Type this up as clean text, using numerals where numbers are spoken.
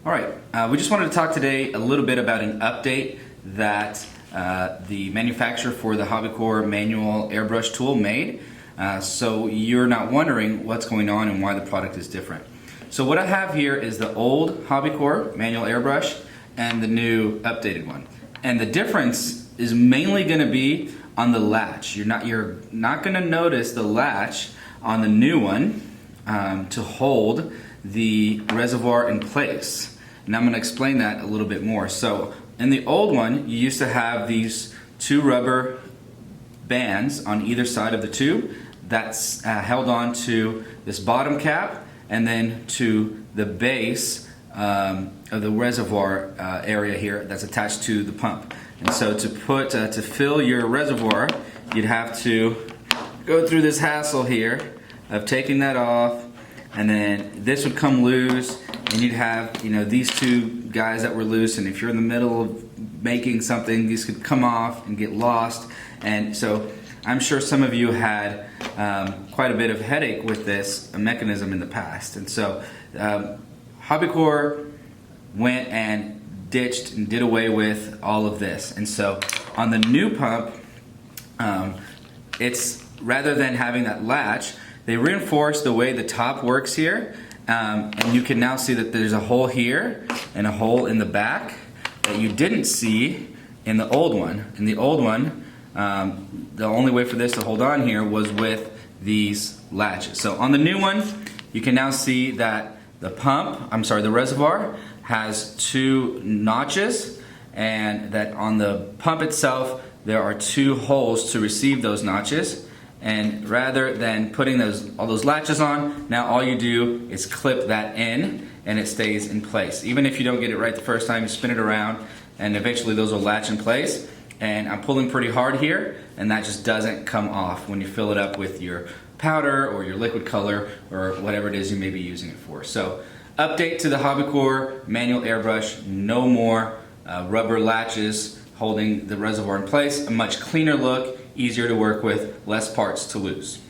Alright, we just wanted to talk today a little bit about an update that the manufacturer for the Hobbycor manual airbrush tool made, so you're not wondering what's going on and why the product is different. So what I have here is the old Hobbycor manual airbrush and the new updated one. And the difference is mainly going to be on the latch. You're not going to notice the latch on the new one to hold the reservoir in place. And I'm going to explain that a little bit more. So in the old one, you used to have these two rubber bands on either side of the tube that's held on to this bottom cap and then to the base of the reservoir area here that's attached to the pump. And so to fill your reservoir, you'd have to go through this hassle here of taking that off, and then this would come loose, and you'd have, these two guys that were loose, and if you're in the middle of making something, these could come off and get lost. And so I'm sure some of you had quite a bit of headache with this mechanism in the past. And so Hobbycor went and ditched and did away with all of this. And so on the new pump, it's rather than having that latch, they reinforced the way the top works here, and you can now see that there's a hole here and a hole in the back that you didn't see in the old one. In the old one, the only way for this to hold on here was with these latches. So on the new one, you can now see that the reservoir has two notches, and that on the pump itself there are two holes to receive those notches. And rather than putting all those latches on, now all you do is clip that in and it stays in place. Even if you don't get it right the first time, you spin it around and eventually those will latch in place. And I'm pulling pretty hard here, and that just doesn't come off when you fill it up with your powder or your liquid color or whatever it is you may be using it for. So update to the Hobbycor manual airbrush: no more rubber latches holding the reservoir in place. A much cleaner look, easier to work with, less parts to lose.